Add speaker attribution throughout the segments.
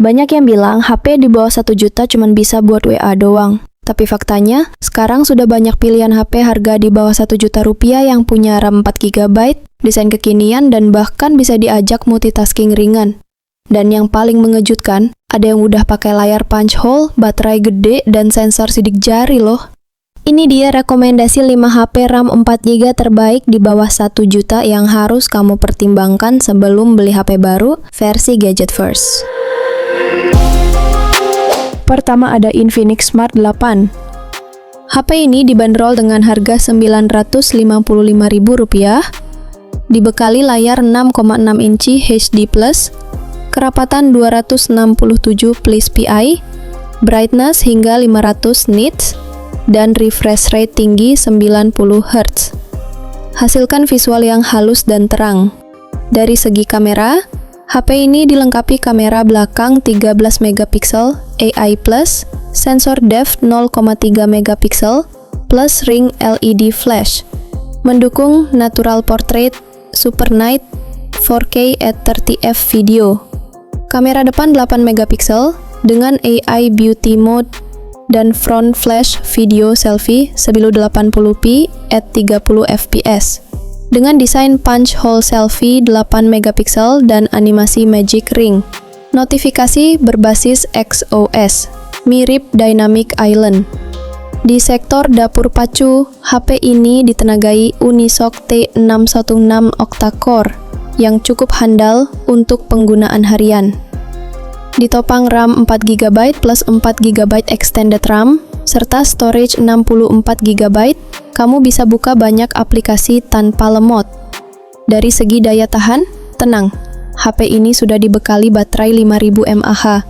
Speaker 1: Banyak yang bilang HP di bawah 1 juta cuma bisa buat WA doang. Tapi faktanya, sekarang sudah banyak pilihan HP harga di bawah 1 juta rupiah yang punya RAM 4 GB, desain kekinian, dan bahkan bisa diajak multitasking ringan. Dan yang paling mengejutkan, ada yang udah pakai layar punch hole, baterai gede, dan sensor sidik jari loh. Ini dia rekomendasi 5 HP RAM 4 GB terbaik di bawah 1 juta yang harus kamu pertimbangkan sebelum beli HP baru versi Gadget First. Pertama ada Infinix Smart 8. HP ini dibanderol dengan harga Rp955.000, dibekali layar 6,6 inci HD+, kerapatan 267 ppi, brightness hingga 500 nits, dan refresh rate tinggi 90 Hz. Hasilkan visual yang halus dan terang. Dari segi kamera, HP ini dilengkapi kamera belakang 13 megapiksel AI+, sensor depth 0,3 megapiksel, plus ring LED flash, mendukung natural portrait, super night, 4K at 30fps video. Kamera depan 8 megapiksel dengan AI beauty mode dan front flash video selfie 1080p at 30 fps. Dengan desain punch hole selfie 8 megapiksel dan animasi magic ring. Notifikasi berbasis XOS, mirip Dynamic Island. Di sektor dapur pacu, HP ini ditenagai Unisoc T616 octa-core yang cukup handal untuk penggunaan harian. Ditopang RAM 4 GB plus 4 GB extended RAM, serta storage 64 GB, kamu bisa buka banyak aplikasi tanpa lemot. Dari segi daya tahan, tenang, HP ini sudah dibekali baterai 5000 mAh,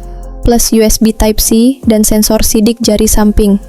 Speaker 1: plus USB Type-C dan sensor sidik jari samping.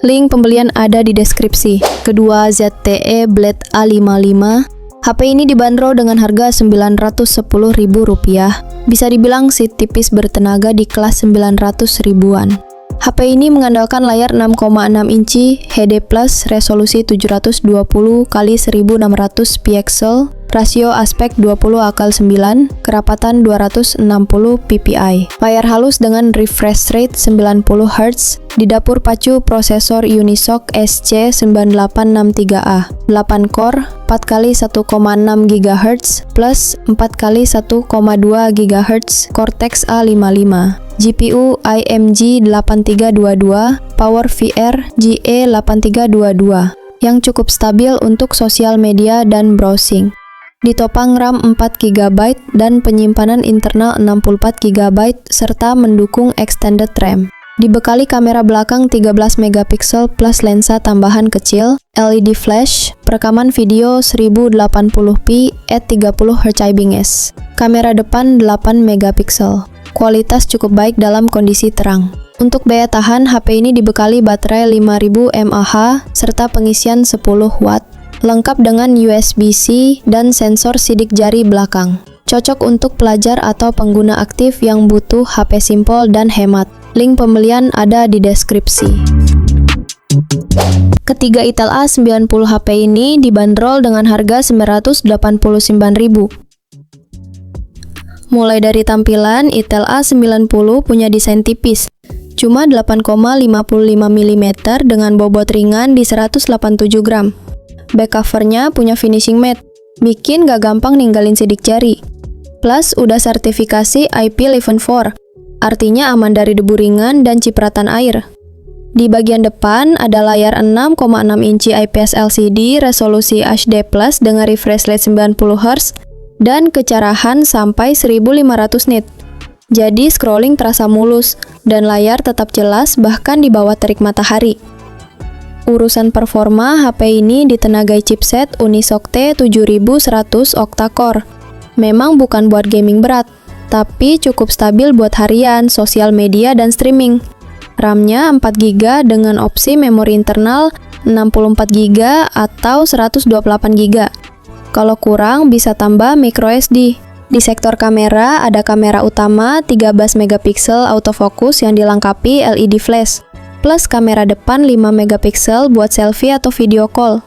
Speaker 1: Link pembelian ada di deskripsi. Kedua, ZTE Blade A55. HP ini dibanderol dengan harga Rp910.000. Bisa dibilang si tipis bertenaga di kelas 900 ribuan. HP ini mengandalkan layar 6,6 inci HD+, resolusi 720x1600 pixel, rasio aspek 20:9, kerapatan 260 ppi. Layar halus dengan refresh rate 90 Hz. Di dapur pacu prosesor Unisoc SC9863A, 8 core, 4x1,6 GHz plus 4x1,2 GHz Cortex A55. GPU IMG 8322, Power VR GE8322 yang cukup stabil untuk sosial media dan browsing. Ditopang RAM 4 GB dan penyimpanan internal 64 GB serta mendukung extended RAM. Dibekali kamera belakang 13 megapiksel plus lensa tambahan kecil, LED flash, perekaman video 1080p at 30 Hz IBIS. Kamera depan 8 megapiksel. Kualitas cukup baik dalam kondisi terang. Untuk daya tahan, HP ini dibekali baterai 5000 mAh serta pengisian 10 watt, lengkap dengan USB-C dan sensor sidik jari belakang. Cocok untuk pelajar atau pengguna aktif yang butuh HP simpel dan hemat. Link pembelian ada di deskripsi. Ketiga, Itel A90 HP ini dibanderol dengan harga Rp989.000. Mulai dari tampilan, Itel A90 punya desain tipis, cuma 8,55 mm dengan bobot ringan di 187 gram. Back covernya punya finishing matte, bikin gak gampang ninggalin sidik jari. Plus, udah sertifikasi IP11.4, artinya aman dari debu ringan dan cipratan air. Di bagian depan ada layar 6,6 inci IPS LCD resolusi HD+ dengan refresh rate 90 Hz dan kecerahan sampai 1500 nit. Jadi scrolling terasa mulus dan layar tetap jelas bahkan di bawah terik matahari. Urusan performa, HP ini ditenagai chipset Unisoc T7100 octa-core. Memang bukan buat gaming berat, tapi cukup stabil buat harian, sosial media, dan streaming. RAM-nya 4 GB dengan opsi memori internal 64 GB atau 128 GB. Kalau kurang, bisa tambah microSD. Di sektor kamera, ada kamera utama 13 megapiksel autofocus yang dilengkapi LED flash, plus kamera depan 5 megapiksel buat selfie atau video call.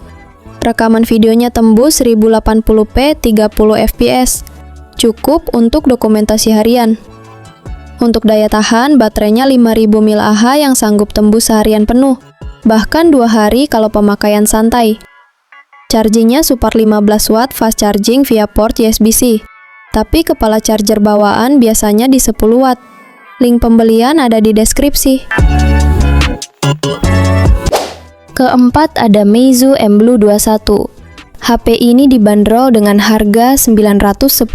Speaker 1: Rekaman videonya tembus 1080p 30 fps. Cukup untuk dokumentasi harian. Untuk daya tahan, baterainya 5000 mAh yang sanggup tembus seharian penuh, bahkan 2 hari kalau pemakaian santai. Chargingnya support 15 watt fast charging via port USB-C, tapi kepala charger bawaan biasanya di 10 watt. Link pembelian ada di deskripsi. Keempat ada Meizu M Blue 21. HP ini dibanderol dengan harga 910.000,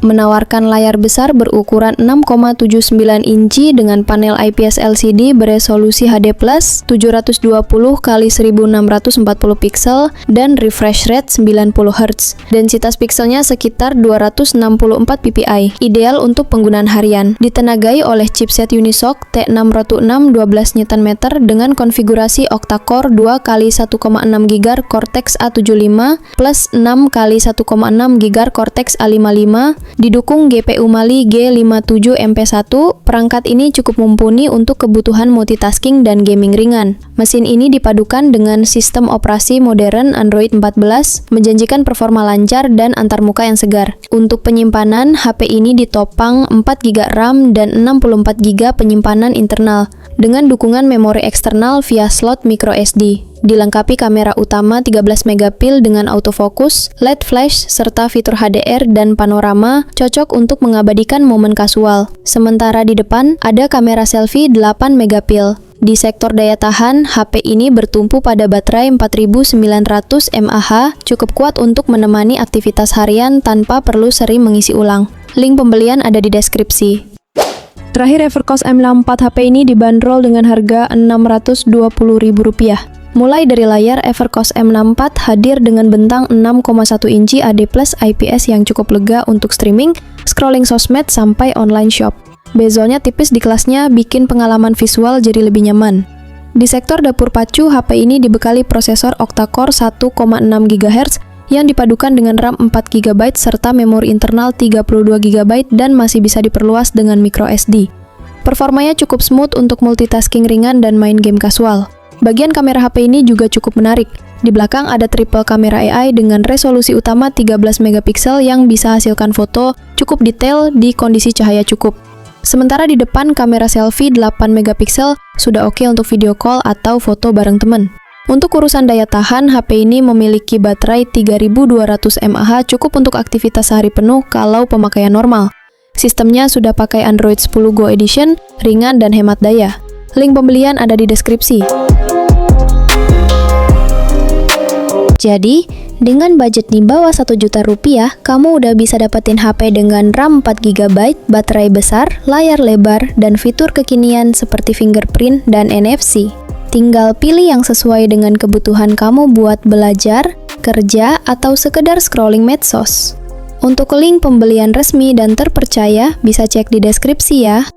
Speaker 1: menawarkan layar besar berukuran 6,79 inci dengan panel IPS LCD beresolusi HD+, 720x1640 pixel, dan refresh rate 90 Hz. Densitas pixelnya sekitar 264 ppi, ideal untuk penggunaan harian. Ditenagai oleh chipset Unisoc T606 12 Nm dengan konfigurasi octa-core 2x1,6 GHz Cortex A75 plus 6x1,6 GHz Cortex A55, didukung GPU Mali G57 MP1. Perangkat ini cukup mumpuni untuk kebutuhan multitasking dan gaming ringan. Mesin ini dipadukan dengan sistem operasi modern Android 14, menjanjikan performa lancar dan antarmuka yang segar. Untuk penyimpanan, HP ini ditopang 4 GB RAM dan 64 GB penyimpanan internal, dengan dukungan memori eksternal via slot microSD. Dilengkapi kamera utama 13 MP dengan autofocus, LED flash, serta fitur HDR dan panorama, cocok untuk mengabadikan momen kasual. Sementara di depan, ada kamera selfie 8 MP. Di sektor daya tahan, HP ini bertumpu pada baterai 4900 mAh, cukup kuat untuk menemani aktivitas harian tanpa perlu sering mengisi ulang. Link pembelian ada di deskripsi. Terakhir, Evercost M64 HP ini dibanderol dengan harga Rp620.000. Mulai dari layar, Evercost M64 hadir dengan bentang 6,1 inci AD+ IPS yang cukup lega untuk streaming, scrolling sosmed, sampai online shop. Bezelnya tipis di kelasnya bikin pengalaman visual jadi lebih nyaman. Di sektor dapur pacu, HP ini dibekali prosesor octa-core 1,6 GHz yang dipadukan dengan RAM 4 GB serta memori internal 32 GB dan masih bisa diperluas dengan microSD. Performanya cukup smooth untuk multitasking ringan dan main game kasual. Bagian kamera HP ini juga cukup menarik. Di belakang ada triple kamera AI dengan resolusi utama 13 MP yang bisa hasilkan foto cukup detail di kondisi cahaya cukup. Sementara di depan kamera selfie 8 MP sudah oke untuk video call atau foto bareng teman. Untuk urusan daya tahan, HP ini memiliki baterai 3200 mAh cukup untuk aktivitas sehari penuh kalau pemakaian normal. Sistemnya sudah pakai Android 10 Go Edition, ringan dan hemat daya. Link pembelian ada di deskripsi. Jadi, dengan budget di bawah 1 juta rupiah, kamu udah bisa dapetin HP dengan RAM 4 GB, baterai besar, layar lebar, dan fitur kekinian seperti fingerprint dan NFC. Tinggal pilih yang sesuai dengan kebutuhan kamu buat belajar, kerja, atau sekedar scrolling medsos. Untuk link pembelian resmi dan terpercaya, bisa cek di deskripsi ya.